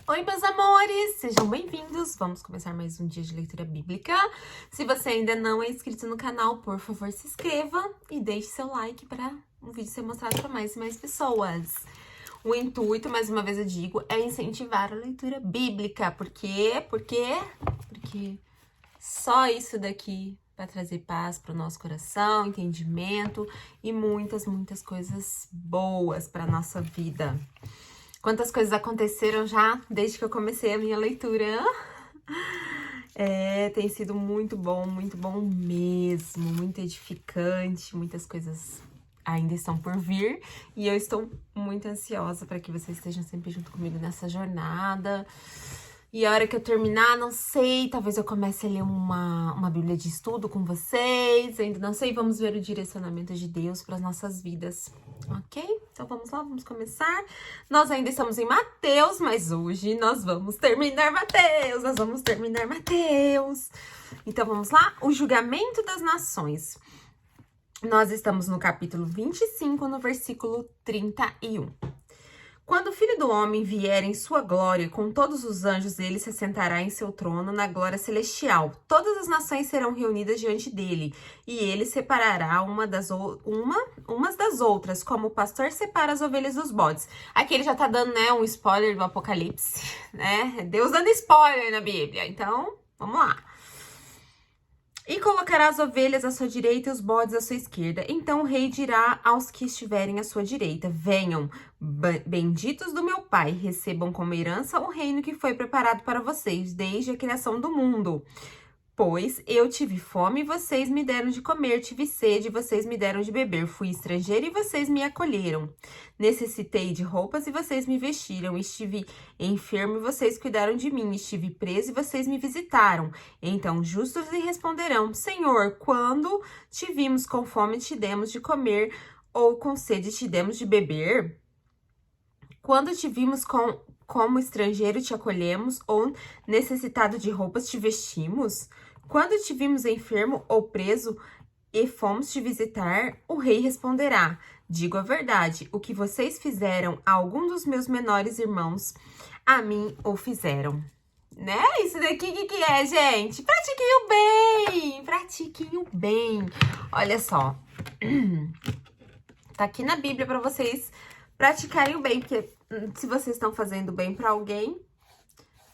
Oi, meus amores! Sejam bem-vindos! Vamos começar mais um dia de leitura bíblica. Se você ainda não é inscrito no canal, por favor, se inscreva e deixe seu like para o vídeo ser mostrado para mais e mais pessoas. O intuito, mais uma vez eu digo, é incentivar a leitura bíblica. Por quê? Porque só isso daqui vai trazer paz para o nosso coração, entendimento e muitas coisas boas para nossa vida. Quantas coisas aconteceram já desde que eu comecei a minha leitura. Tem sido muito bom mesmo, muito edificante, muitas coisas ainda estão por vir. E eu estou muito ansiosa para que vocês estejam sempre junto comigo nessa jornada. E a hora que eu terminar, não sei, talvez eu comece a ler uma Bíblia de estudo com vocês, ainda não sei, vamos ver o direcionamento de Deus para as nossas vidas, ok? Então vamos lá, vamos começar. Nós ainda estamos em Mateus, mas hoje nós vamos terminar Mateus, Então vamos lá, o julgamento das nações. Nós estamos no capítulo 25, no versículo 31. Quando o Filho do Homem vier em sua glória, com todos os anjos, ele se assentará em seu trono na glória celestial. Todas as nações serão reunidas diante dele, e ele separará umas das outras, como o pastor separa as ovelhas dos bodes. Aqui ele já tá dando, né, um spoiler do Apocalipse, né? Deus dando spoiler na Bíblia. Então, vamos lá. E colocará as ovelhas à sua direita e os bodes à sua esquerda. Então o rei dirá aos que estiverem à sua direita: venham, benditos do meu Pai, recebam como herança o reino que foi preparado para vocês desde a criação do mundo. Pois eu tive fome e vocês me deram de comer, tive sede e vocês me deram de beber, fui estrangeiro e vocês me acolheram. Necessitei de roupas e vocês me vestiram, estive enfermo e vocês cuidaram de mim, estive preso e vocês me visitaram. Então justos lhe responderão: Senhor, quando te vimos com fome te demos de comer, ou com sede te demos de beber? Quando te vimos como estrangeiro te acolhemos, ou necessitado de roupas te vestimos? Quando te vimos enfermo ou preso e fomos te visitar? O rei responderá: digo a verdade, o que vocês fizeram a algum dos meus menores irmãos, a mim o fizeram. Né? Isso daqui, o que é, gente? Pratiquem o bem. Olha só, tá aqui na Bíblia para vocês praticarem o bem, porque se vocês estão fazendo bem para alguém,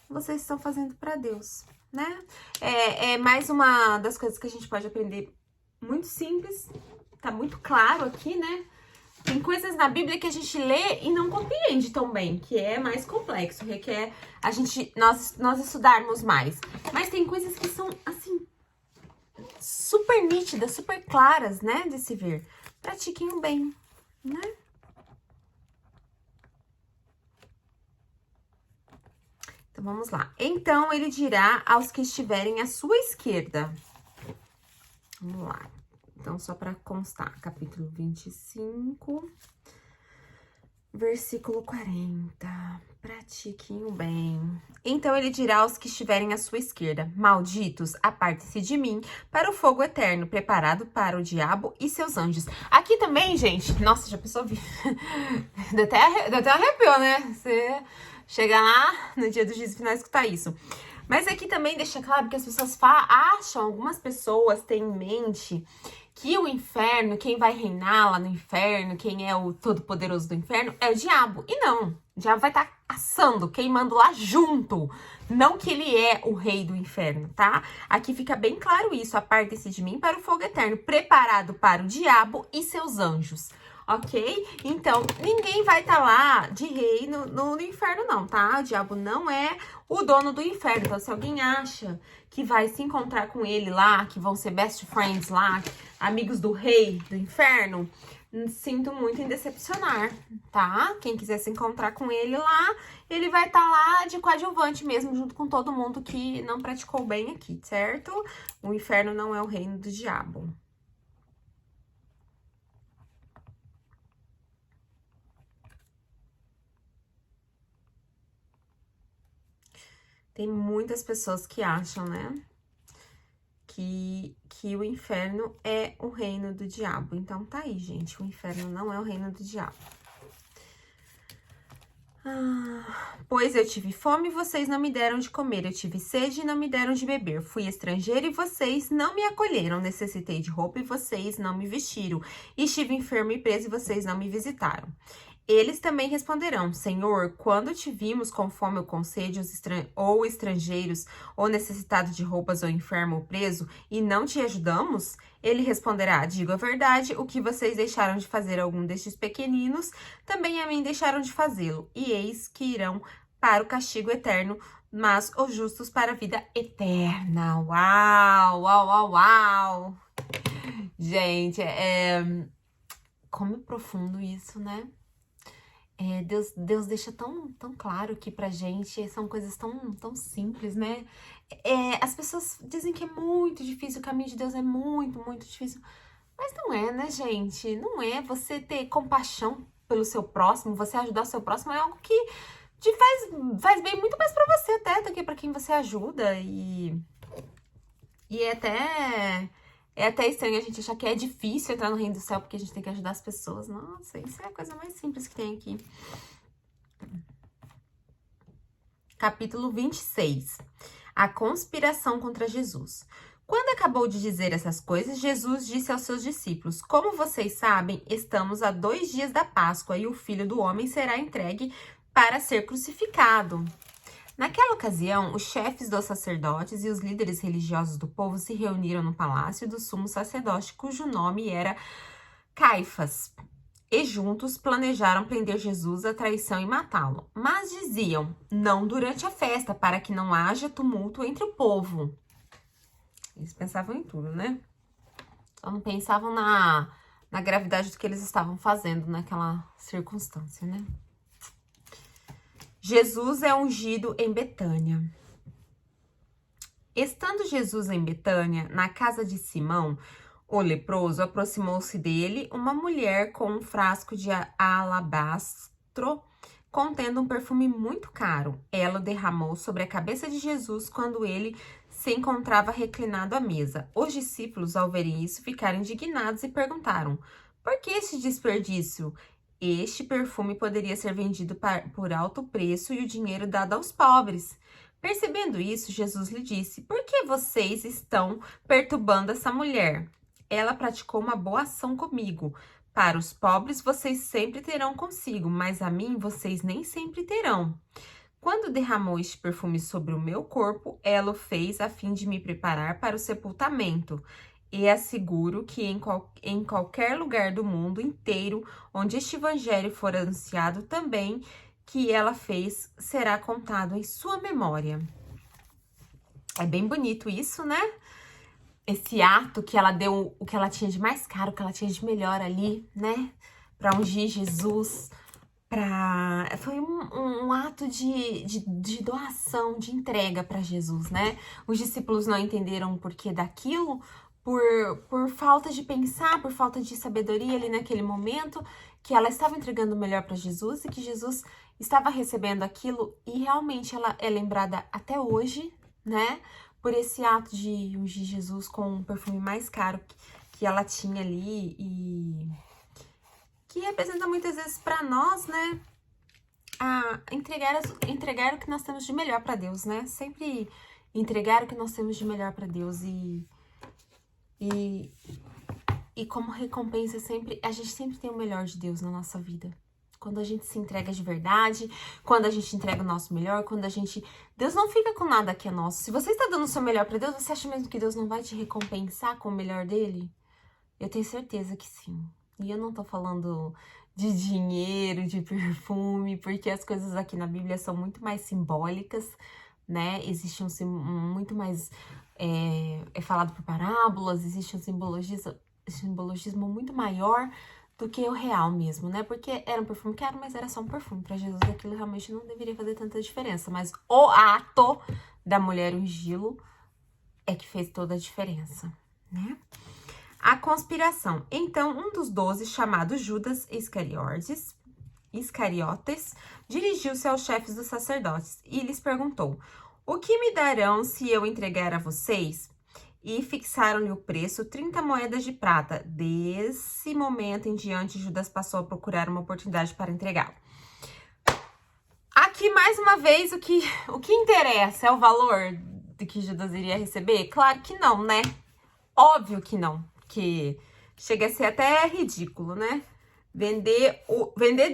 vocês estão fazendo para Deus, né? É mais uma das coisas que a gente pode aprender, muito simples, tá muito claro aqui, né? Tem coisas na Bíblia que a gente lê e não compreende tão bem, que é mais complexo, requer nós estudarmos mais. Mas tem coisas que são, assim, super nítidas, super claras, né, de se ver. Pratiquem o bem, né? Então, vamos lá. Então, ele dirá aos que estiverem à sua esquerda. Vamos lá. Então, só para constar, capítulo 25, versículo 40. Pratiquem o bem. Então, ele dirá aos que estiverem à sua esquerda: malditos, apartem-se de mim para o fogo eterno, preparado para o diabo e seus anjos. Aqui também, gente, nossa, já pensou? Deu até arrepio, né? Você chega lá no dia do juízo final e escutar isso. Mas aqui também deixa claro que as pessoas acham, algumas pessoas têm em mente que o inferno, quem vai reinar lá no inferno, quem é o todo-poderoso do inferno, é o diabo. E não, o diabo vai estar assando, queimando lá junto. Não que ele é o rei do inferno, tá? Aqui fica bem claro isso: apartem-se de mim para o fogo eterno, preparado para o diabo e seus anjos. Ok? Então, ninguém vai estar lá de rei no inferno, não, tá? O diabo não é o dono do inferno. Então, se alguém acha que vai se encontrar com ele lá, que vão ser best friends lá, amigos do rei do inferno, sinto muito em decepcionar, tá? Quem quiser se encontrar com ele lá, ele vai estar lá de coadjuvante mesmo, junto com todo mundo que não praticou bem aqui, certo? O inferno não é o reino do diabo. Tem muitas pessoas que acham, né, que o inferno é o reino do diabo. Então, tá aí, gente, o inferno não é o reino do diabo. Pois eu tive fome e vocês não me deram de comer, eu tive sede e não me deram de beber, fui estrangeiro e vocês não me acolheram, necessitei de roupa e vocês não me vestiram, estive enfermo e preso e vocês não me visitaram. Eles também responderão: Senhor, quando te vimos com fome ou com sede, ou estrangeiros, ou necessitado de roupas, ou enfermo ou preso, e não te ajudamos? Ele responderá: Digo a verdade, o que vocês deixaram de fazer a algum destes pequeninos, também a mim deixaram de fazê-lo. E eis que irão para o castigo eterno, mas os justos para a vida eterna. Uau, uau, uau, uau! Gente, como é profundo isso, né? Deus deixa tão claro que pra gente são coisas tão simples, né? As pessoas dizem que é muito difícil, o caminho de Deus é muito difícil. Mas não é, né, gente? Não é. Você ter compaixão pelo seu próximo, você ajudar o seu próximo é algo que faz bem muito mais pra você até do que pra quem você ajuda. E é até estranho a gente achar que é difícil entrar no reino do céu porque a gente tem que ajudar as pessoas. Nossa, isso é a coisa mais simples que tem aqui. Capítulo 26. A conspiração contra Jesus. Quando acabou de dizer essas coisas, Jesus disse aos seus discípulos: Como vocês sabem, estamos a 2 dias da Páscoa e o Filho do Homem será entregue para ser crucificado. Naquela ocasião, os chefes dos sacerdotes e os líderes religiosos do povo se reuniram no palácio do sumo sacerdote, cujo nome era Caifás, e juntos planejaram prender Jesus à traição e matá-lo. Mas diziam: não durante a festa, para que não haja tumulto entre o povo. Eles pensavam em tudo, né? Só não pensavam na gravidade do que eles estavam fazendo naquela circunstância, né? Jesus é ungido em Betânia. Estando Jesus em Betânia, na casa de Simão, o leproso, aproximou-se dele uma mulher com um frasco de alabastro contendo um perfume muito caro. Ela o derramou sobre a cabeça de Jesus quando ele se encontrava reclinado à mesa. Os discípulos, ao verem isso, ficaram indignados e perguntaram: por que este desperdício? Este perfume poderia ser vendido por alto preço e o dinheiro dado aos pobres. Percebendo isso, Jesus lhe disse: por que vocês estão perturbando essa mulher? Ela praticou uma boa ação comigo. Para os pobres vocês sempre terão consigo, mas a mim vocês nem sempre terão. Quando derramou este perfume sobre o meu corpo, ela o fez a fim de me preparar para o sepultamento. E asseguro que em qualquer lugar do mundo inteiro onde este evangelho for anunciado, também que ela fez será contado em sua memória. É bem bonito isso, né? Esse ato que ela deu, o que ela tinha de mais caro, o que ela tinha de melhor ali, né? Para ungir Jesus. Foi um ato de doação, de entrega para Jesus, né? Os discípulos não entenderam o porquê daquilo, por falta de pensar, por falta de sabedoria ali naquele momento, que ela estava entregando o melhor para Jesus e que Jesus estava recebendo aquilo, e realmente ela é lembrada até hoje, né? Por esse ato de ungir Jesus com o perfume mais caro que ela tinha ali e que representa muitas vezes para nós, né? A entregar o que nós temos de melhor para Deus, né? Sempre entregar o que nós temos de melhor para Deus e como recompensa a gente sempre tem o melhor de Deus na nossa vida. Quando a gente se entrega de verdade, quando a gente entrega o nosso melhor, Deus não fica com nada que é nosso. Se você está dando o seu melhor para Deus, você acha mesmo que Deus não vai te recompensar com o melhor dele? Eu tenho certeza que sim. E eu não tô falando de dinheiro, de perfume, porque as coisas aqui na Bíblia são muito mais simbólicas, né? Existe muito mais... É falado por parábolas, existe um simbologismo muito maior do que o real mesmo, né? Porque era um perfume caro, mas era só um perfume. Para Jesus, aquilo realmente não deveria fazer tanta diferença. Mas o ato da mulher ungí-lo é que fez toda a diferença, né? A conspiração. Então, um dos 12, chamado Judas Iscariotes, dirigiu-se aos chefes dos sacerdotes e lhes perguntou: o que me darão se eu entregar a vocês? E fixaram-lhe o preço, 30 moedas de prata. Desse momento em diante, Judas passou a procurar uma oportunidade para entregá-lo. que, mais uma vez, o que interessa é o valor do que Judas iria receber? Claro que não, né? Óbvio que não. Que chega a ser até ridículo, né? Vender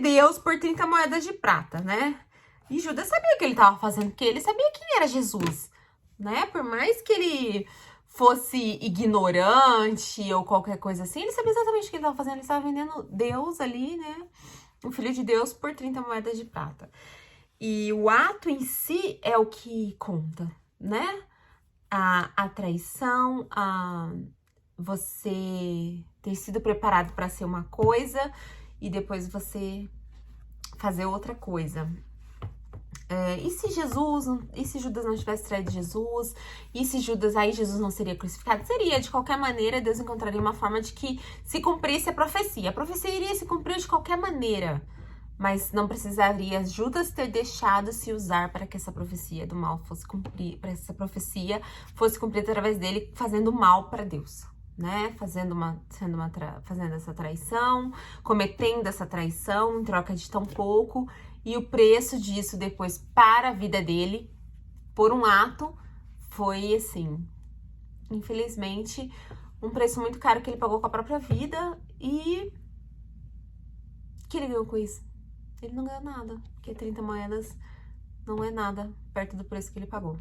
Deus por 30 moedas de prata, né? E Judas sabia o que ele estava fazendo, porque ele sabia quem era Jesus, né? Por mais que ele fosse ignorante ou qualquer coisa assim, ele sabia exatamente o que ele estava fazendo. Ele estava vendendo Deus ali, né? O Filho de Deus por 30 moedas de prata. E o ato em si é o que conta, né? A traição, você ter sido preparado para ser uma coisa e depois você fazer outra coisa. E se Judas não tivesse traído Jesus? E se Jesus não seria crucificado? Seria, de qualquer maneira, Deus encontraria uma forma de que se cumprisse a profecia. A profecia iria se cumprir de qualquer maneira, mas não precisaria Judas ter deixado se usar para que essa profecia do mal fosse cumprida, para essa profecia fosse cumprida através dele, fazendo mal para Deus, né? Fazendo essa traição, cometendo essa traição em troca de tão pouco. E o preço disso depois para a vida dele, por um ato, foi assim, infelizmente, um preço muito caro que ele pagou com a própria vida. E o que ele ganhou com isso? Ele não ganhou nada, porque 30 moedas não é nada perto do preço que ele pagou,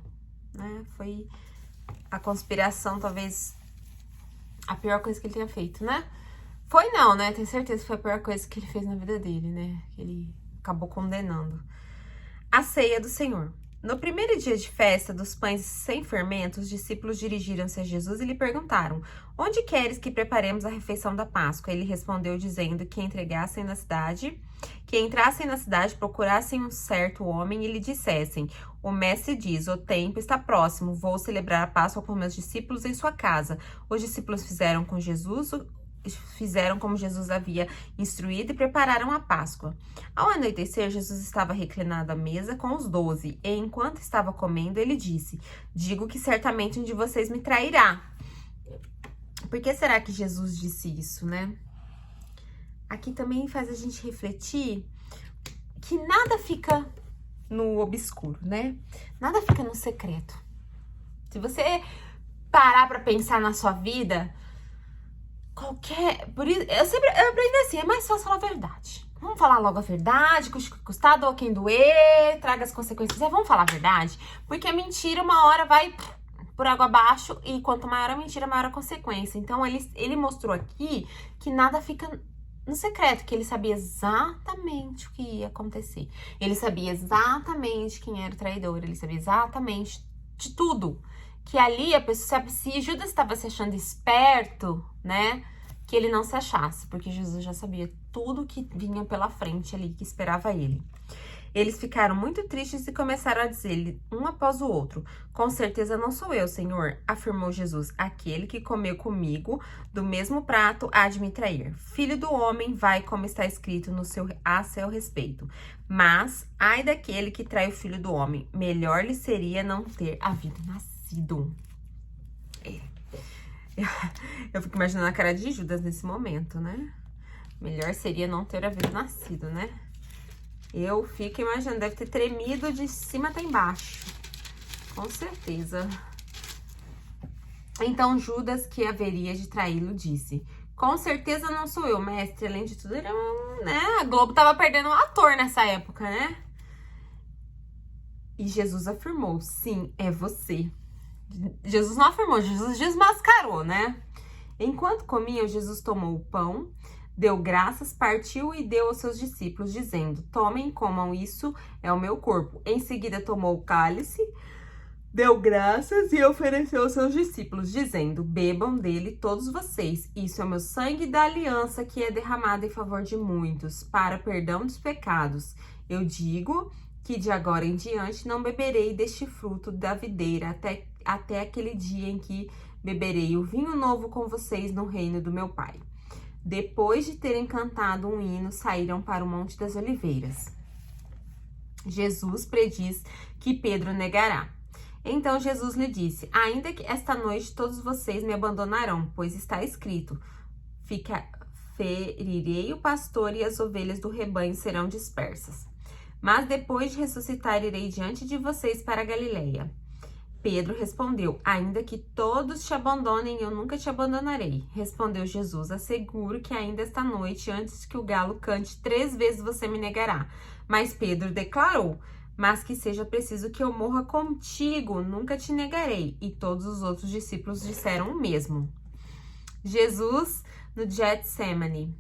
né? Foi a conspiração, talvez, a pior coisa que ele tenha feito, né? Foi não, né? Tenho certeza que foi a pior coisa que ele fez na vida dele, né? Que ele acabou condenando. A ceia do Senhor. No primeiro dia de festa dos pães sem fermento, os discípulos dirigiram-se a Jesus e lhe perguntaram: onde queres que preparemos a refeição da Páscoa? Ele respondeu dizendo que entrassem na cidade, procurassem um certo homem e lhe dissessem: o mestre diz, o tempo está próximo, vou celebrar a Páscoa com meus discípulos em sua casa. Os discípulos fizeram como Jesus havia instruído e prepararam a Páscoa. Ao anoitecer, Jesus estava reclinado à mesa com os 12, e enquanto estava comendo, ele disse: digo que certamente um de vocês me trairá. Por que será que Jesus disse isso, né? Aqui também faz a gente refletir que nada fica no obscuro, né? Nada fica no secreto. Se você parar pra pensar na sua vida, eu aprendi assim, é mais fácil falar a verdade. Vamos falar logo a verdade, custe que custar, doa quem doer, traga as consequências. Vamos falar a verdade, porque a mentira uma hora vai por água abaixo, e quanto maior a mentira, maior a consequência. Então, ele mostrou aqui que nada fica no secreto, que ele sabia exatamente o que ia acontecer. Ele sabia exatamente quem era o traidor, ele sabia exatamente de tudo. Que ali a pessoa, se Judas estava se achando esperto, né, que ele não se achasse, porque Jesus já sabia tudo que vinha pela frente ali, que esperava ele. Eles ficaram muito tristes e começaram a dizer-lhe, um após o outro: com certeza não sou eu, Senhor, afirmou Jesus. Aquele que comeu comigo do mesmo prato há de me trair. Filho do homem vai como está escrito a seu respeito. Mas, ai daquele que trai o filho do homem, melhor lhe seria não ter havido nascido. Eu fico imaginando a cara de Judas nesse momento, né? Melhor seria não ter havido nascido, né? Eu fico imaginando, deve ter tremido de cima até embaixo. Com certeza. Então Judas, que haveria de traí-lo, disse: com certeza não sou eu, mestre. Além de tudo, ele né? A Globo tava perdendo um ator nessa época, né? E Jesus afirmou: sim, é você. Jesus não afirmou, Jesus desmascarou, né? Enquanto comiam, Jesus tomou o pão, deu graças, partiu e deu aos seus discípulos, dizendo: tomem, comam, isso é o meu corpo. Em seguida tomou o cálice, deu graças e ofereceu aos seus discípulos, dizendo: bebam dele todos vocês, isso é o meu sangue da aliança que é derramado em favor de muitos, para perdão dos pecados. Eu digo que de agora em diante não beberei deste fruto da videira até aquele dia em que beberei o vinho novo com vocês no reino do meu Pai. Depois de terem cantado um hino, saíram para o Monte das Oliveiras. Jesus prediz que Pedro negará. Então Jesus lhe disse: ainda que esta noite todos vocês me abandonarão, pois está escrito: ferirei o pastor e as ovelhas do rebanho serão dispersas. mas depois de ressuscitar irei diante de vocês para a Galileia. Pedro respondeu, ainda que todos te abandonem, eu nunca te abandonarei. Respondeu Jesus, asseguro que ainda esta noite, antes que o galo cante, 3 vezes você me negará. Mas Pedro declarou, mas que seja preciso que eu morra contigo, nunca te negarei. E todos os outros discípulos disseram o mesmo. Jesus no Getsemane.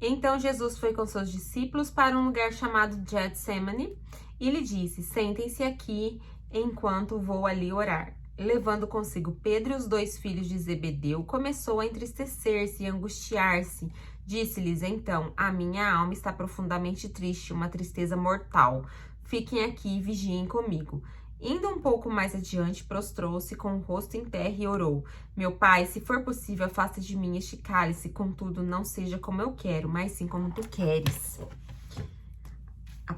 Então Jesus foi com seus discípulos para um lugar chamado Getsemane e lhe disse, sentem-se aqui enquanto vou ali orar. Levando consigo Pedro e os 2 filhos de Zebedeu, começou a entristecer-se e angustiar-se. Disse-lhes então, a minha alma está profundamente triste, uma tristeza mortal. Fiquem aqui e vigiem comigo. Indo um pouco mais adiante, prostrou-se com o rosto em terra e orou. Meu pai, se for possível, afasta de mim este cálice, contudo, não seja como eu quero, mas sim como tu queres. A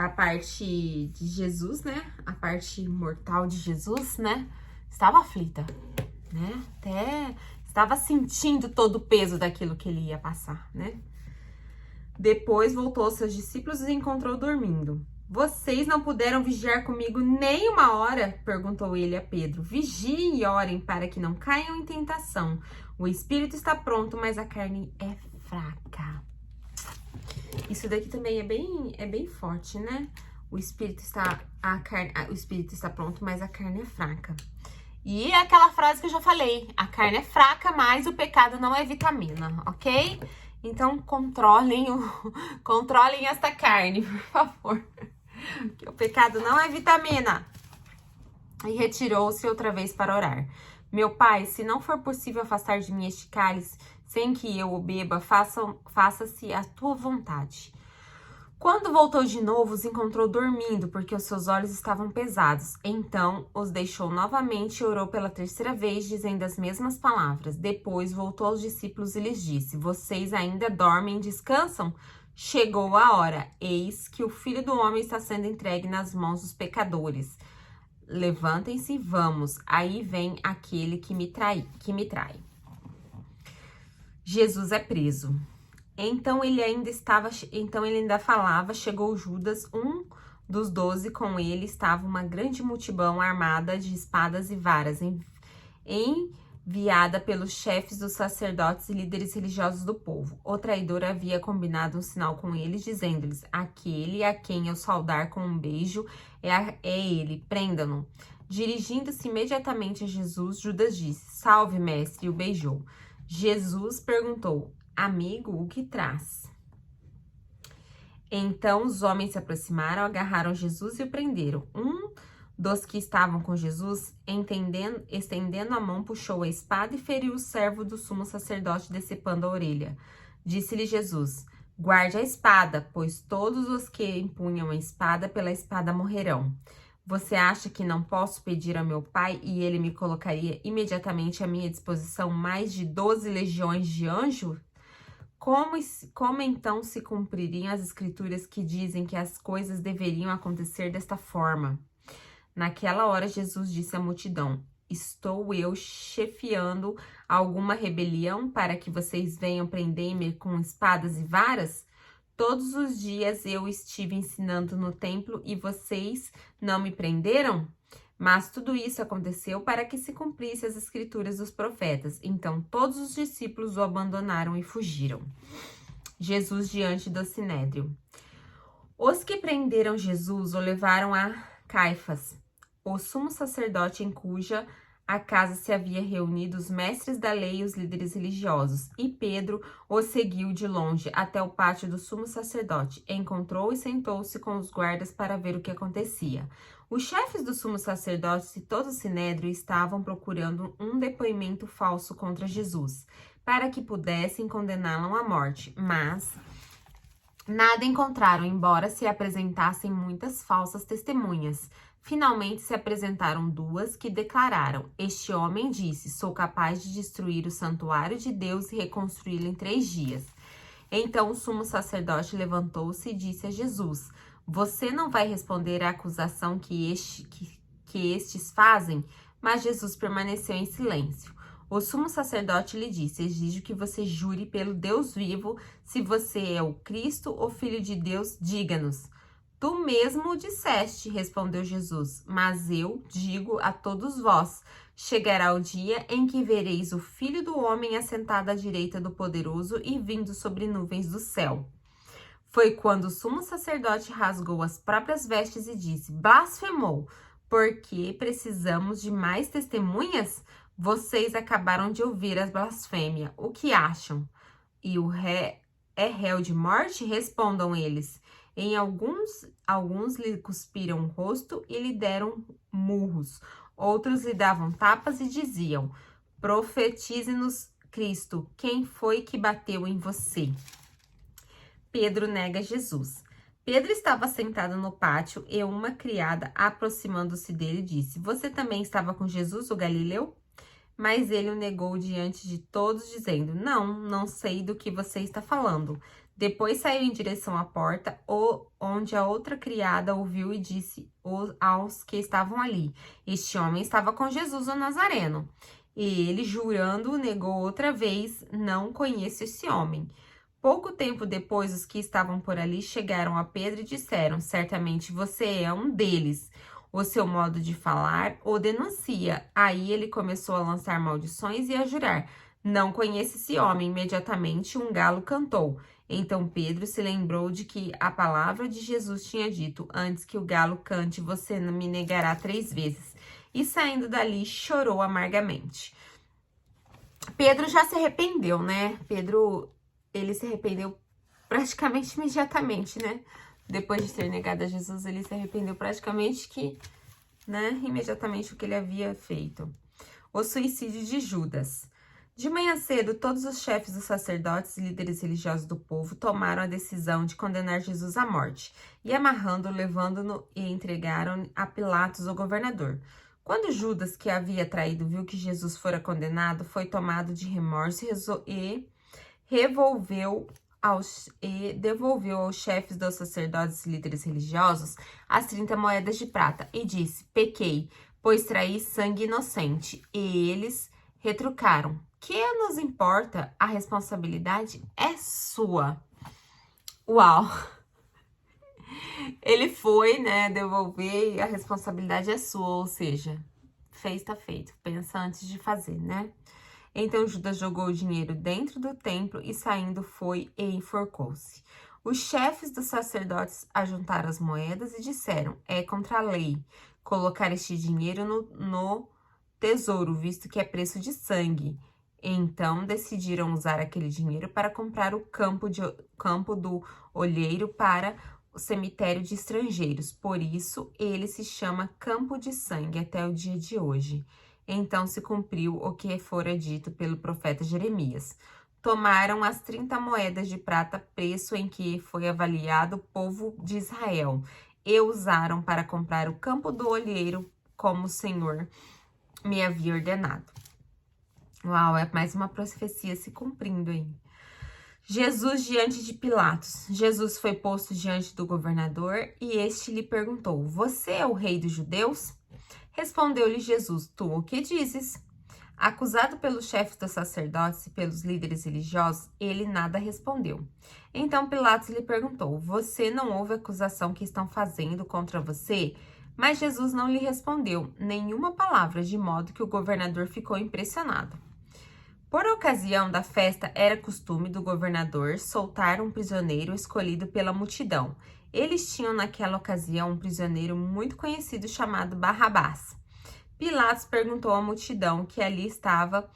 parte de Jesus, né? A parte mortal de Jesus, né? Estava aflita, né? Até estava sentindo todo o peso daquilo que ele ia passar, né? Depois voltou aos seus discípulos e os encontrou dormindo. Vocês não puderam vigiar comigo nem uma hora? Perguntou ele a Pedro. Vigiem e orem para que não caiam em tentação. O espírito está pronto, mas a carne é fraca. Isso daqui também é bem forte, né? O espírito está pronto, mas a carne é fraca. E é aquela frase que eu já falei, a carne é fraca, mas o pecado não é vitamina, ok? Então controlem esta carne, por favor. Que o pecado não é vitamina. E retirou-se outra vez para orar. Meu pai, se não for possível afastar de mim este cálice, sem que eu o beba, faça-se a tua vontade. Quando voltou de novo, os encontrou dormindo, porque os seus olhos estavam pesados. Então, os deixou novamente e orou pela 3ª vez, dizendo as mesmas palavras. Depois, voltou aos discípulos e lhes disse, vocês ainda dormem e descansam? Chegou a hora, eis que o Filho do Homem está sendo entregue nas mãos dos pecadores. Levantem-se e vamos, aí vem aquele que me trai. Jesus é preso. Então ele ainda falava, chegou Judas, um dos 12, com ele estava uma grande multidão armada de espadas e varas, enviada pelos chefes dos sacerdotes e líderes religiosos do povo. O traidor havia combinado um sinal com eles, dizendo-lhes, aquele a quem eu saudar com um beijo é ele, prendam-no. Dirigindo-se imediatamente a Jesus, Judas disse, salve, mestre, e o beijou. Jesus perguntou, amigo, o que traz? Então os homens se aproximaram, agarraram Jesus e o prenderam. Um dos que estavam com Jesus, estendendo a mão, puxou a espada e feriu o servo do sumo sacerdote, decepando a orelha. Disse-lhe Jesus, guarde a espada, pois todos os que empunham a espada pela espada morrerão. Você acha que não posso pedir a meu pai e ele me colocaria imediatamente à minha disposição mais de 12 legiões de anjos? Como então se cumpririam as escrituras que dizem que as coisas deveriam acontecer desta forma? Naquela hora, Jesus disse à multidão, estou eu chefiando alguma rebelião para que vocês venham prender-me com espadas e varas? Todos os dias eu estive ensinando no templo e vocês não me prenderam? Mas tudo isso aconteceu para que se cumprisse as escrituras dos profetas. Então todos os discípulos o abandonaram e fugiram. Jesus diante do Sinédrio. Os que prenderam Jesus o levaram a Caifás, o sumo sacerdote em cuja a casa se havia reunido os mestres da lei e os líderes religiosos, e Pedro o seguiu de longe até o pátio do sumo sacerdote. Encontrou e sentou-se com os guardas para ver o que acontecia. Os chefes do sumo sacerdote e todo o sinédrio estavam procurando um depoimento falso contra Jesus, para que pudessem condená-lo à morte, mas nada encontraram, embora se apresentassem muitas falsas testemunhas. Finalmente se apresentaram 2 que declararam, este homem disse, sou capaz de destruir o santuário de Deus e reconstruí-lo em 3 dias. Então o sumo sacerdote levantou-se e disse a Jesus, você não vai responder à acusação que estes fazem? Mas Jesus permaneceu em silêncio. O sumo sacerdote lhe disse, exijo que você jure pelo Deus vivo, se você é o Cristo, o Filho de Deus, diga-nos. Tu mesmo o disseste, respondeu Jesus, mas eu digo a todos vós, chegará o dia em que vereis o Filho do Homem assentado à direita do Poderoso e vindo sobre nuvens do céu. Foi quando o sumo sacerdote rasgou as próprias vestes e disse, blasfemou, porque precisamos de mais testemunhas? Vocês acabaram de ouvir a blasfêmia, o que acham? E o ré é réu de morte? Respondam eles. Em alguns lhe cuspiram o rosto e lhe deram murros. Outros lhe davam tapas e diziam, profetize-nos, Cristo, quem foi que bateu em você? Pedro nega Jesus. Pedro estava sentado no pátio e uma criada, aproximando-se dele, disse, você também estava com Jesus, o Galileu? Mas ele o negou diante de todos, dizendo, não sei do que você está falando. Depois saiu em direção à porta, onde a outra criada ouviu e disse aos que estavam ali, este homem estava com Jesus o Nazareno. E ele, jurando, negou outra vez, não conheço esse homem. Pouco tempo depois, os que estavam por ali chegaram a Pedro e disseram, certamente você é um deles. O seu modo de falar o denuncia. Aí ele começou a lançar maldições e a jurar. Não conheço esse homem. Imediatamente um galo cantou. Então Pedro se lembrou de que a palavra de Jesus tinha dito, antes que o galo cante, você não me negará 3 vezes. E saindo dali, chorou amargamente. Pedro já se arrependeu, né? Ele se arrependeu praticamente imediatamente, né? Depois de ter negado a Jesus, ele se arrependeu praticamente imediatamente o que ele havia feito. O suicídio de Judas. De manhã cedo, todos os chefes dos sacerdotes e líderes religiosos do povo tomaram a decisão de condenar Jesus à morte, e amarrando-o, levando-no e entregaram a Pilatos, o governador. Quando Judas, que havia traído, viu que Jesus fora condenado, foi tomado de remorso e devolveu aos chefes dos sacerdotes e líderes religiosos as 30 moedas de prata e disse, pequei, pois traí sangue inocente. E eles retrucaram, que nos importa? A responsabilidade é sua. Uau! Ele foi, devolver e a responsabilidade é sua, ou seja, fez, tá feito. Pensa antes de fazer, né? Então Judas jogou o dinheiro dentro do templo e saindo foi e enforcou-se. Os chefes dos sacerdotes ajuntaram as moedas e disseram, é contra a lei colocar este dinheiro no tesouro, visto que é preço de sangue. Então decidiram usar aquele dinheiro para comprar o campo do olheiro para o cemitério de estrangeiros. Por isso, ele se chama Campo de Sangue até o dia de hoje. Então se cumpriu o que fora dito pelo profeta Jeremias. Tomaram as 30 moedas de prata, preço em que foi avaliado o povo de Israel, e usaram para comprar o campo do olheiro, como o Senhor me havia ordenado. Uau, é mais uma profecia se cumprindo aí. Jesus diante de Pilatos. Jesus foi posto diante do governador e este lhe perguntou, você é o rei dos judeus? Respondeu-lhe Jesus, tu o que dizes? Acusado pelos chefes dos sacerdotes e pelos líderes religiosos, ele nada respondeu. Então Pilatos lhe perguntou, você não ouve a acusação que estão fazendo contra você? Mas Jesus não lhe respondeu nenhuma palavra, de modo que o governador ficou impressionado. Por ocasião da festa, era costume do governador soltar um prisioneiro escolhido pela multidão. Eles tinham naquela ocasião um prisioneiro muito conhecido chamado Barrabás. Pilatos perguntou à multidão que ali estava,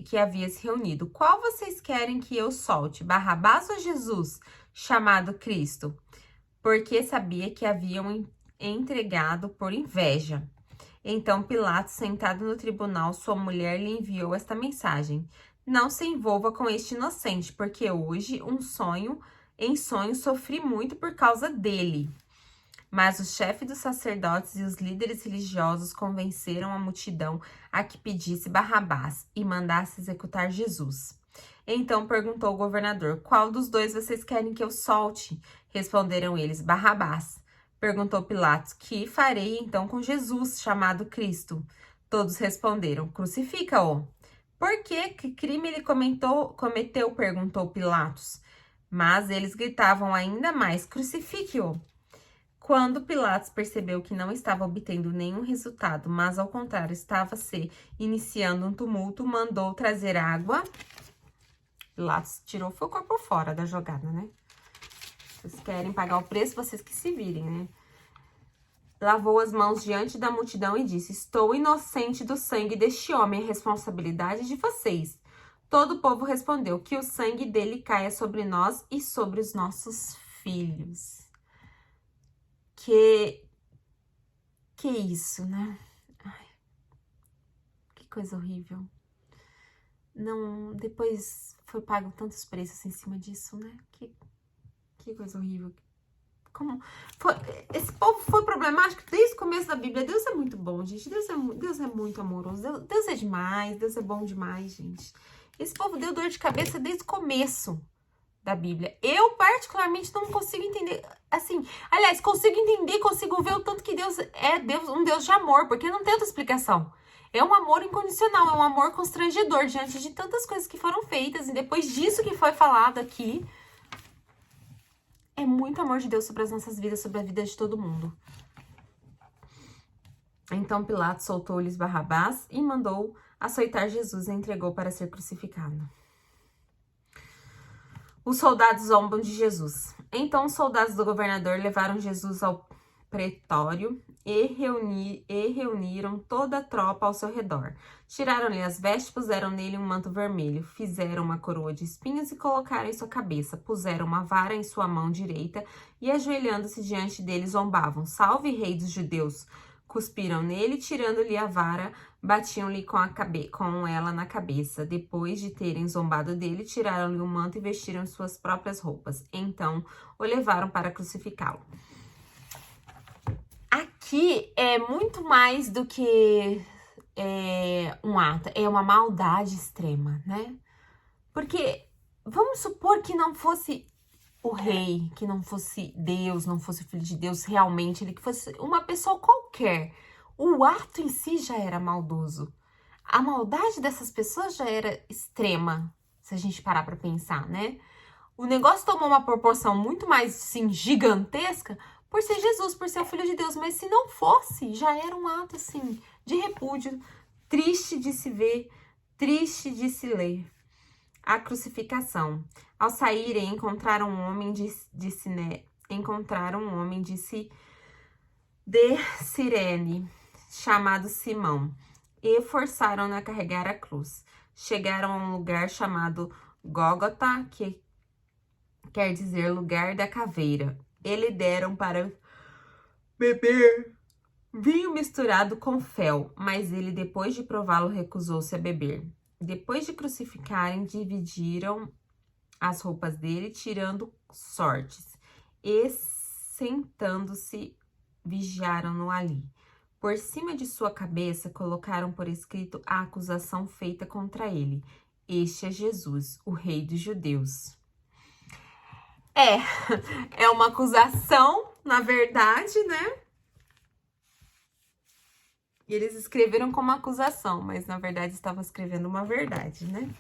que havia se reunido, qual vocês querem que eu solte, Barrabás ou Jesus, chamado Cristo? Porque sabia que haviam entregado por inveja. Então Pilatos, sentado no tribunal, sua mulher lhe enviou esta mensagem, não se envolva com este inocente, porque hoje em sonho sofri muito por causa dele. Mas os chefes dos sacerdotes e os líderes religiosos convenceram a multidão a que pedisse Barrabás e mandasse executar Jesus. Então perguntou o governador, qual dos dois vocês querem que eu solte? Responderam eles, Barrabás. Perguntou Pilatos, que farei então com Jesus, chamado Cristo? Todos responderam, crucifica-o. Por quê? Que crime ele cometeu? Perguntou Pilatos. Mas eles gritavam ainda mais, crucifique-o. Quando Pilatos percebeu que não estava obtendo nenhum resultado, mas ao contrário, estava se iniciando um tumulto, mandou trazer água. Pilatos tirou o corpo fora da jogada, né? Vocês querem pagar o preço, vocês que se virem, né? Lavou as mãos diante da multidão e disse: estou inocente do sangue deste homem, é responsabilidade de vocês. Todo o povo respondeu: que o sangue dele caia sobre nós e sobre os nossos filhos. Que isso, né? Ai, que coisa horrível. Não, depois foi pago tantos preços em cima disso, né? Que coisa horrível. Como foi, esse povo foi problemático desde o começo da Bíblia. Deus é muito bom, gente. Deus é muito amoroso. Deus é demais. Deus é bom demais, gente. Esse povo deu dor de cabeça desde o começo da Bíblia. Eu, particularmente, não consigo entender, assim, aliás, consigo entender, consigo ver o tanto que Deus é um Deus de amor, porque não tem outra explicação. É um amor incondicional, é um amor constrangedor diante de tantas coisas que foram feitas, e depois disso que foi falado aqui, é muito amor de Deus sobre as nossas vidas, sobre a vida de todo mundo. Então Pilatos soltou-lhes Barrabás e mandou açoitar Jesus e entregou para ser crucificado. Os soldados zombam de Jesus. Então os soldados do governador levaram Jesus ao pretório e reuniram toda a tropa ao seu redor. Tiraram-lhe as vestes, puseram nele um manto vermelho, fizeram uma coroa de espinhos e colocaram em sua cabeça. Puseram uma vara em sua mão direita e, ajoelhando-se diante dele, zombavam: salve, rei dos judeus! Cuspiram nele, tirando-lhe a vara, batiam-lhe com ela na cabeça. Depois de terem zombado dele, tiraram-lhe o manto e vestiram suas próprias roupas. Então, o levaram para crucificá-lo. Aqui é muito mais do que um ato, é uma maldade extrema, né? Porque vamos supor que não fosse o rei, que não fosse Deus, não fosse o Filho de Deus realmente, ele que fosse uma pessoa qualquer. O ato em si já era maldoso. A maldade dessas pessoas já era extrema, se a gente parar pra pensar, né? O negócio tomou uma proporção muito mais, assim, gigantesca por ser Jesus, por ser o Filho de Deus. Mas se não fosse, já era um ato, assim, de repúdio, triste de se ver, triste de se ler. A crucificação. Ao saírem, encontraram um homem de Cirene, chamado Simão, e forçaram-no a carregar a cruz. Chegaram a um lugar chamado Gólgota, que quer dizer lugar da caveira. Eles deram para beber vinho misturado com fel, mas ele, depois de prová-lo, recusou-se a beber. Depois de crucificarem, dividiram as roupas dele, tirando sortes, e, sentando-se, vigiaram-no ali. Por cima de sua cabeça, colocaram por escrito a acusação feita contra ele: este é Jesus, o rei dos judeus. É uma acusação, na verdade, né? E eles escreveram como acusação, mas na verdade estavam escrevendo uma verdade, né?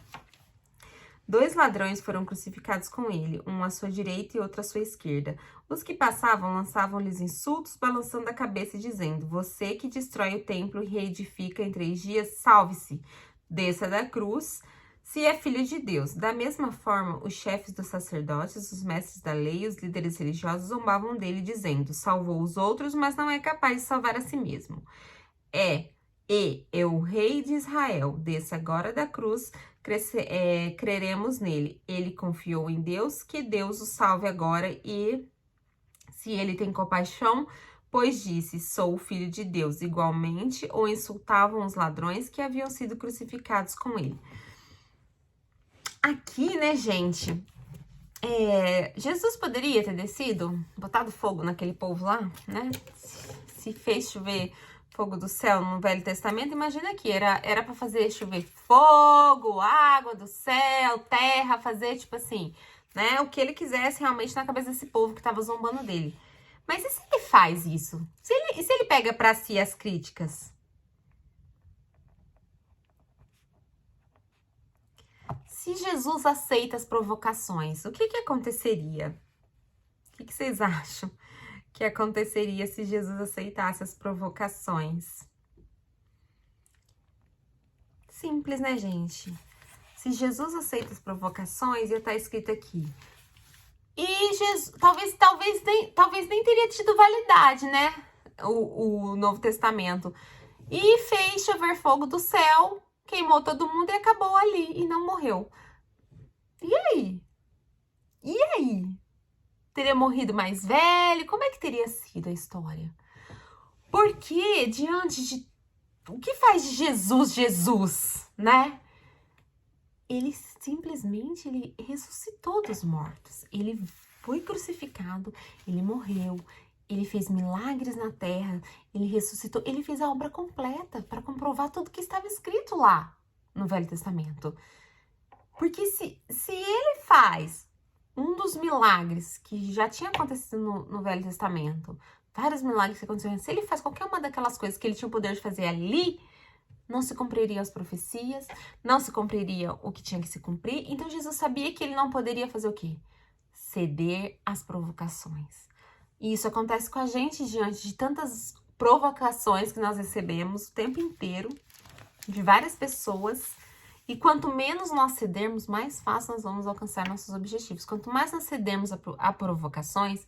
2 ladrões foram crucificados com ele, um à sua direita e outro à sua esquerda. Os que passavam lançavam-lhes insultos, balançando a cabeça e dizendo: você que destrói o templo e reedifica em 3 dias, salve-se, desça da cruz, se é filho de Deus. Da mesma forma, os chefes dos sacerdotes, os mestres da lei e os líderes religiosos zombavam dele, dizendo: salvou os outros, mas não é capaz de salvar a si mesmo. É o rei de Israel, desça agora da cruz, creremos nele. Ele confiou em Deus, que Deus o salve agora, e se ele tem compaixão, pois disse: sou o filho de Deus. Igualmente, o insultavam os ladrões que haviam sido crucificados com ele. Aqui, né, gente, Jesus poderia ter descido, botado fogo naquele povo lá, né? Se fez chover fogo do céu no Velho Testamento, imagina aqui, era para fazer chover fogo, água do céu, terra, fazer tipo assim, né? O que ele quisesse realmente na cabeça desse povo que tava zombando dele. Mas e se ele faz isso? Se ele pega para si as críticas? Se Jesus aceita as provocações, o que aconteceria? O que vocês acham que aconteceria se Jesus aceitasse as provocações? Simples, né, gente? Se Jesus aceita as provocações, ia estar escrito aqui. E Jesus, talvez nem teria tido validade, né? O Novo Testamento. E fez chover fogo do céu, queimou todo mundo e acabou ali, e não morreu. E aí? E aí? Teria morrido mais velho? Como é que teria sido a história? Porque diante de... O que faz de Jesus, Jesus, né? Ele simplesmente ressuscitou dos mortos. Ele foi crucificado, ele morreu, ele fez milagres na terra, ele ressuscitou, ele fez a obra completa para comprovar tudo que estava escrito lá no Velho Testamento. Porque se ele faz um dos milagres que já tinha acontecido no Velho Testamento, vários milagres que aconteceram, se ele faz qualquer uma daquelas coisas que ele tinha o poder de fazer ali, não se cumpririam as profecias, não se cumpriria o que tinha que se cumprir. Então, Jesus sabia que ele não poderia fazer o quê? Ceder às provocações. E isso acontece com a gente diante de tantas provocações que nós recebemos o tempo inteiro, de várias pessoas. E quanto menos nós cedermos, mais fácil nós vamos alcançar nossos objetivos. Quanto mais nós cedermos a provocações,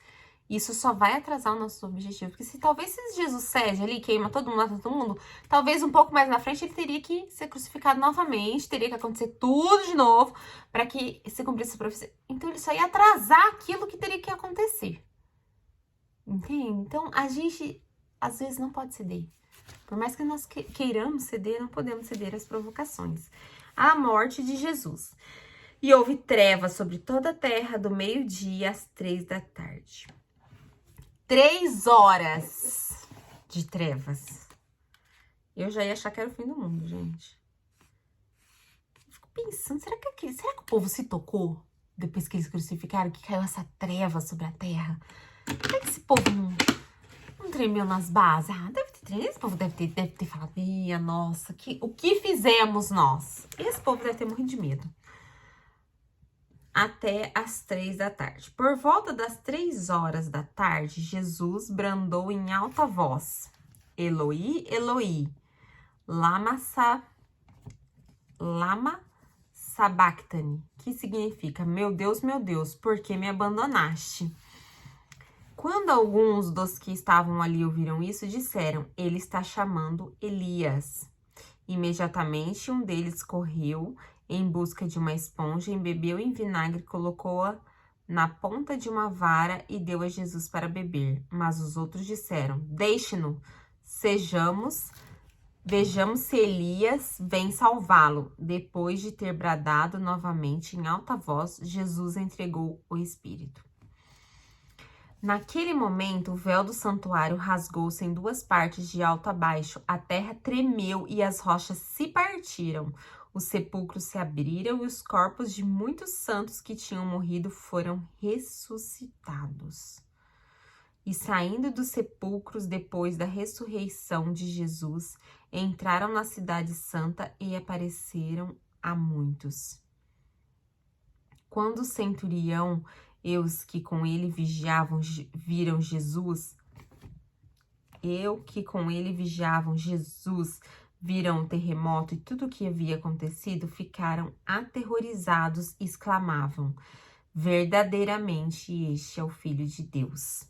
isso só vai atrasar o nosso objetivo. Porque se Jesus cede ali, queima todo mundo, mata todo mundo, talvez um pouco mais na frente ele teria que ser crucificado novamente, teria que acontecer tudo de novo para que se cumprisse a profecia. Então ele só ia atrasar aquilo que teria que acontecer. Entende? Então a gente às vezes não pode ceder. Por mais que nós queiramos ceder, não podemos ceder às provocações. A morte de Jesus. E houve trevas sobre toda a terra do meio-dia às 3 da tarde. 3 horas de trevas. Eu já ia achar que era o fim do mundo, gente. Eu fico pensando, será que o povo se tocou depois que eles crucificaram, que caiu essa treva sobre a terra? Será que esse povo não tremeu nas bases? Ah, deve ter tremido. Esse povo deve ter falado, minha nossa, o que fizemos nós? Esse povo deve ter morrido de medo. Até as 3 da tarde. Por volta das 3 horas da tarde, Jesus bradou em alta voz: Eloi, Eloi, lama sabachthani, que significa: meu Deus, por que me abandonaste? Quando alguns dos que estavam ali ouviram isso, disseram: ele está chamando Elias. Imediatamente um deles correu em busca de uma esponja, embebeu em vinagre, colocou-a na ponta de uma vara e deu a Jesus para beber. Mas os outros disseram: deixe-no, vejamos se Elias vem salvá-lo. Depois de ter bradado novamente em alta voz, Jesus entregou o Espírito. Naquele momento, o véu do santuário rasgou-se em 2 partes de alto a baixo. A terra tremeu e as rochas se partiram. Os sepulcros se abriram e os corpos de muitos santos que tinham morrido foram ressuscitados. E saindo dos sepulcros depois da ressurreição de Jesus, entraram na cidade santa e apareceram a muitos. Quando o centurião e os que com ele vigiavam viram Jesus, viram o terremoto e tudo o que havia acontecido, ficaram aterrorizados e exclamavam: verdadeiramente este é o Filho de Deus.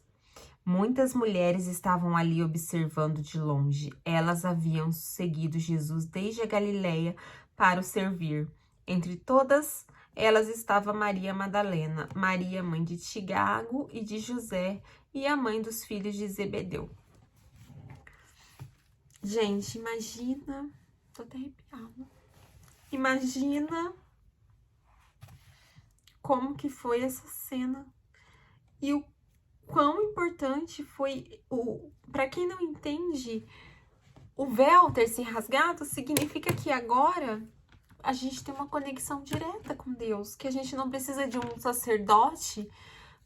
Muitas mulheres estavam ali observando de longe. Elas haviam seguido Jesus desde a Galileia para o servir. Entre todas elas estava Maria Madalena, Maria, mãe de Tiago e de José, e a mãe dos filhos de Zebedeu. Gente, imagina, tô até arrepiada. Imagina como que foi essa cena e o quão importante foi para quem não entende, o véu ter se rasgado significa que agora a gente tem uma conexão direta com Deus, que a gente não precisa de um sacerdote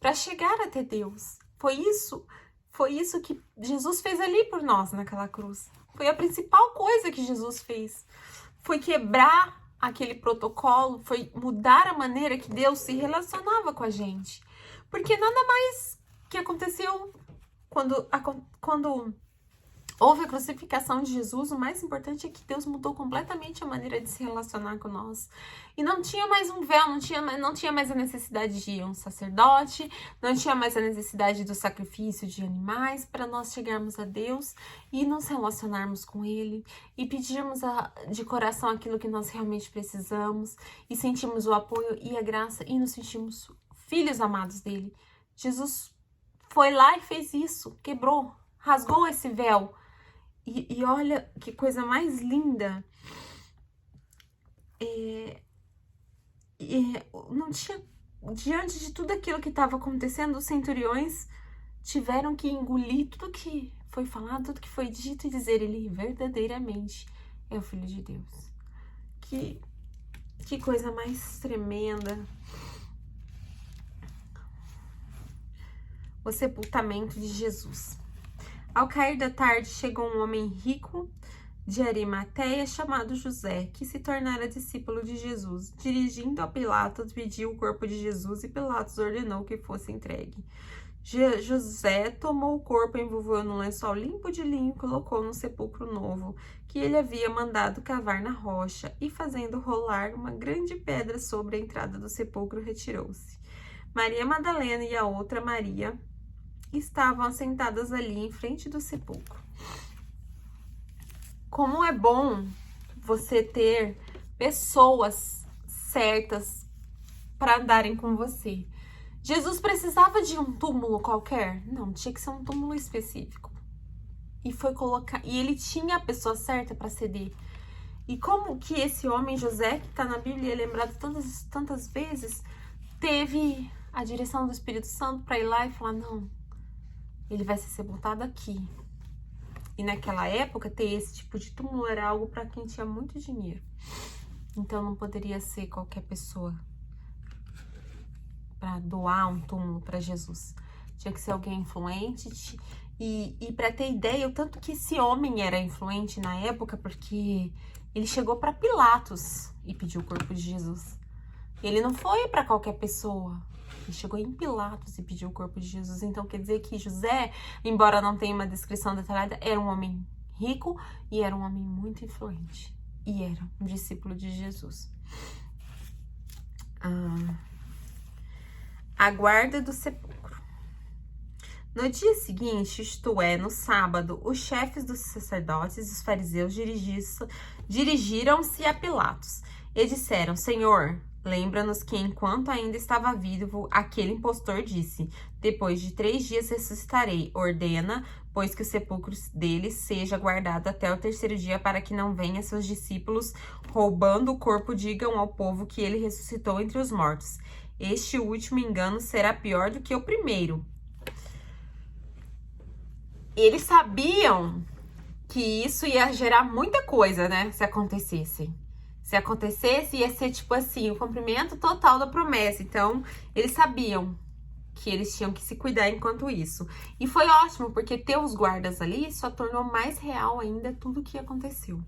para chegar até Deus. Foi isso que Jesus fez ali por nós naquela cruz. Foi a principal coisa que Jesus fez. Foi quebrar aquele protocolo, foi mudar a maneira que Deus se relacionava com a gente. Porque nada mais que aconteceu Quando houve a crucificação de Jesus, o mais importante é que Deus mudou completamente a maneira de se relacionar com nós. E não tinha mais um véu, não tinha mais a necessidade de um sacerdote, não tinha mais a necessidade do sacrifício de animais para nós chegarmos a Deus e nos relacionarmos com Ele e pedirmos de coração aquilo que nós realmente precisamos e sentimos o apoio e a graça e nos sentimos filhos amados dele. Jesus foi lá e fez isso, quebrou, rasgou esse véu. E olha que coisa mais linda. Não tinha, diante de tudo aquilo que estava acontecendo, os centuriões tiveram que engolir tudo que foi falado, tudo que foi dito e dizer: ele verdadeiramente é o Filho de Deus. Que coisa mais tremenda. O sepultamento de Jesus. Ao cair da tarde, chegou um homem rico de Arimateia chamado José, que se tornara discípulo de Jesus. Dirigindo a Pilatos, pediu o corpo de Jesus e Pilatos ordenou que fosse entregue. José tomou o corpo, envolveu num lençol limpo de linho e colocou num sepulcro novo, que ele havia mandado cavar na rocha, e fazendo rolar uma grande pedra sobre a entrada do sepulcro, retirou-se. Maria Madalena e a outra Maria estavam assentadas ali em frente do sepulcro. Como é bom você ter pessoas certas para andarem com você. Jesus precisava de um túmulo qualquer? Não, tinha que ser um túmulo específico. E ele tinha a pessoa certa para ceder. E como que esse homem José, que está na Bíblia, é lembrado tantas vezes, teve a direção do Espírito Santo para ir lá e falar: não, ele vai ser sepultado aqui. E naquela época, ter esse tipo de túmulo era algo para quem tinha muito dinheiro. Então não poderia ser qualquer pessoa para doar um túmulo para Jesus. Tinha que ser alguém influente. E para ter ideia, o tanto que esse homem era influente na época, porque ele chegou para Pilatos e pediu o corpo de Jesus. Ele não foi para qualquer pessoa. Ele chegou em Pilatos e pediu o corpo de Jesus. Então quer dizer que José, embora não tenha uma descrição detalhada, era um homem rico e era um homem muito influente. E era um discípulo de Jesus. A guarda do sepulcro. No dia seguinte, isto é, no sábado, os chefes dos sacerdotes e os fariseus dirigiram-se a Pilatos e disseram: Senhor, lembra-nos que enquanto ainda estava vivo, aquele impostor disse: depois de 3 dias ressuscitarei. Ordena, pois, que o sepulcro dele seja guardado até o 3º dia, para que não venha seus discípulos roubando o corpo, digam ao povo que ele ressuscitou entre os mortos. Este último engano será pior do que o primeiro. Eles sabiam que isso ia gerar muita coisa, né? Se acontecesse. Se acontecesse, ia ser tipo assim, o cumprimento total da promessa. Então, eles sabiam que eles tinham que se cuidar enquanto isso. E foi ótimo, porque ter os guardas ali só tornou mais real ainda tudo o que aconteceu.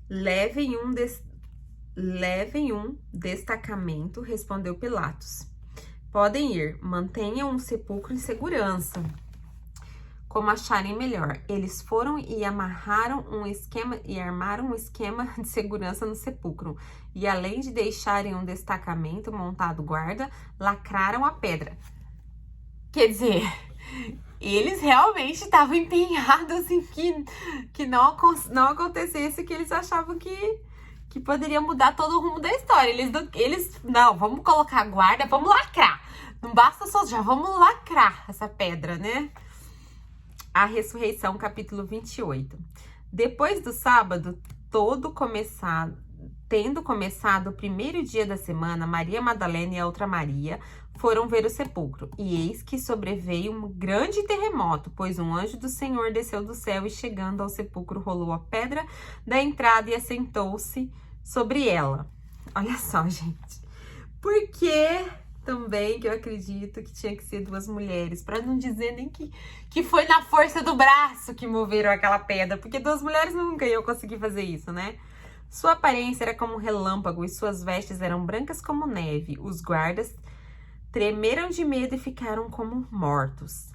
Levem um destacamento, respondeu Pilatos. Podem ir, mantenham um sepulcro em segurança, como acharem melhor. Eles foram e armaram um esquema de segurança no sepulcro. E além de deixarem um destacamento montado guarda, lacraram a pedra. Quer dizer, eles realmente estavam empenhados em que não acontecesse o que eles achavam que poderia mudar todo o rumo da história. Eles não, vamos colocar guarda, vamos lacrar. Não basta só, já vamos lacrar essa pedra, né? A ressurreição, capítulo 28. Depois do sábado, tendo começado o 1º dia da semana, Maria Madalena e a outra Maria foram ver o sepulcro. E eis que sobreveio um grande terremoto, pois um anjo do Senhor desceu do céu e, chegando ao sepulcro, rolou a pedra da entrada e assentou-se sobre ela. Olha só, gente. Por que também que eu acredito que tinha que ser 2 mulheres? Para não dizer nem que foi na força do braço que moveram aquela pedra, porque 2 mulheres nunca iam conseguir fazer isso, né? Sua aparência era como um relâmpago e suas vestes eram brancas como neve. Os guardas tremeram de medo e ficaram como mortos.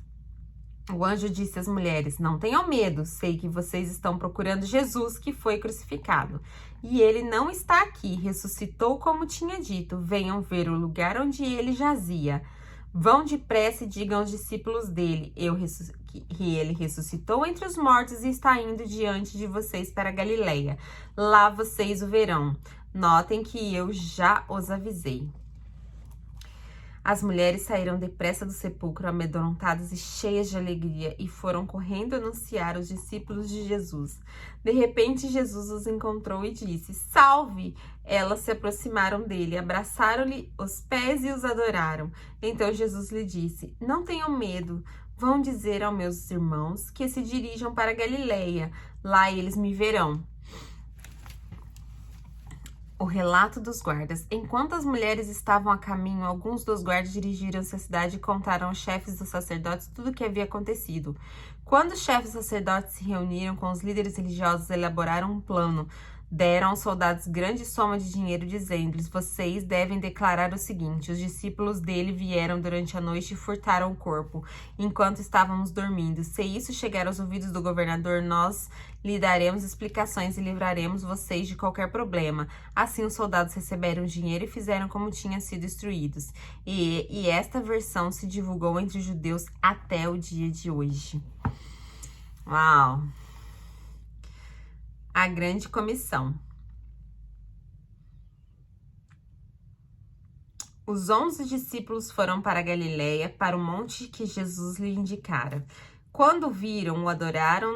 O anjo disse às mulheres: não tenham medo, sei que vocês estão procurando Jesus que foi crucificado. E ele não está aqui, ressuscitou como tinha dito. Venham ver o lugar onde ele jazia. Vão depressa e digam aos discípulos dele que ele ressuscitou entre os mortos e está indo diante de vocês para Galileia. Lá vocês o verão. Notem que eu já os avisei. As mulheres saíram depressa do sepulcro, amedrontadas e cheias de alegria, e foram correndo anunciar aos discípulos de Jesus. De repente, Jesus os encontrou e disse: Salve! Elas se aproximaram dele, abraçaram-lhe os pés e os adoraram. Então Jesus lhe disse: Não tenham medo. Vão dizer aos meus irmãos que se dirijam para Galileia. Lá eles me verão. O relato dos guardas. Enquanto as mulheres estavam a caminho, alguns dos guardas dirigiram-se à cidade e contaram aos chefes dos sacerdotes tudo o que havia acontecido. Quando os chefes dos sacerdotes se reuniram com os líderes religiosos, elaboraram um plano. Deram aos soldados grande soma de dinheiro, dizendo-lhes: vocês devem declarar o seguinte: os discípulos dele vieram durante a noite e furtaram o corpo, enquanto estávamos dormindo. Se isso chegar aos ouvidos do governador, nós lhe daremos explicações e livraremos vocês de qualquer problema. Assim, os soldados receberam o dinheiro e fizeram como tinham sido instruídos. E esta versão se divulgou entre os judeus até o dia de hoje. Uau! A grande comissão. Os 11 discípulos foram para Galileia, para o monte que Jesus lhe indicara. Quando viram, o adoraram,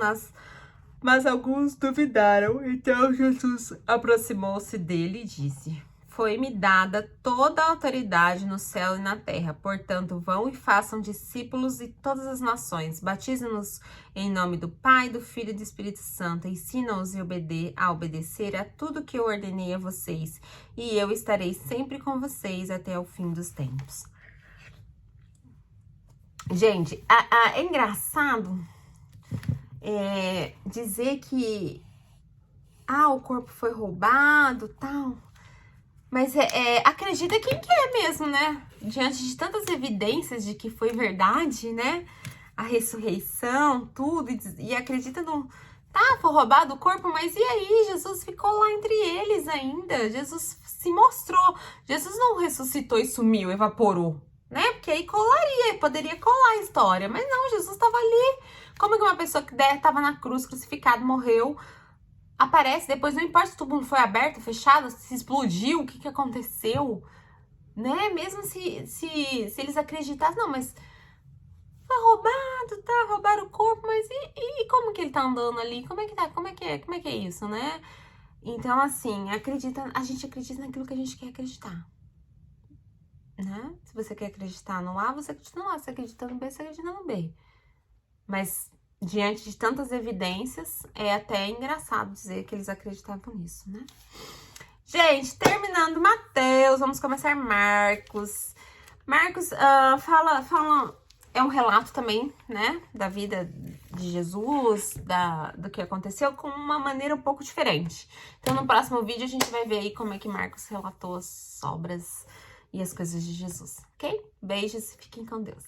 mas alguns duvidaram. Então Jesus aproximou-se dele e disse: Foi-me dada toda a autoridade no céu e na terra. Portanto, vão e façam discípulos de todas as nações. Batizem-nos em nome do Pai, do Filho e do Espírito Santo. Ensina-os a obedecer a tudo que eu ordenei a vocês. E eu estarei sempre com vocês até o fim dos tempos. Gente, é engraçado dizer que o corpo foi roubado, tal. Mas acredita quem que é mesmo, né? Diante de tantas evidências de que foi verdade, né? A ressurreição, tudo. E acredita no... Tá, foi roubado o corpo, mas e aí? Jesus ficou lá entre eles ainda. Jesus se mostrou. Jesus não ressuscitou e sumiu, evaporou, né? Porque aí poderia colar a história. Mas não, Jesus estava ali. Como é que uma pessoa que estava na cruz, crucificado, morreu... aparece depois, não importa se o túmulo foi aberto, fechado, se explodiu, o que aconteceu, né? Mesmo se eles acreditassem, não, mas foi roubado, tá? Roubaram o corpo, mas e como que ele tá andando ali? Como é que tá? Como é que é isso, né? Então, assim, a gente acredita naquilo que a gente quer acreditar, né? Se você quer acreditar no A, você acredita no A. Se você acredita no B, você acredita no B. Mas... diante de tantas evidências, é até engraçado dizer que eles acreditavam nisso, né? Gente, terminando Mateus, vamos começar Marcos. Marcos é um relato também, né, da vida de Jesus, do que aconteceu, com uma maneira um pouco diferente. Então, no próximo vídeo, a gente vai ver aí como é que Marcos relatou as obras e as coisas de Jesus, ok? Beijos, fiquem com Deus.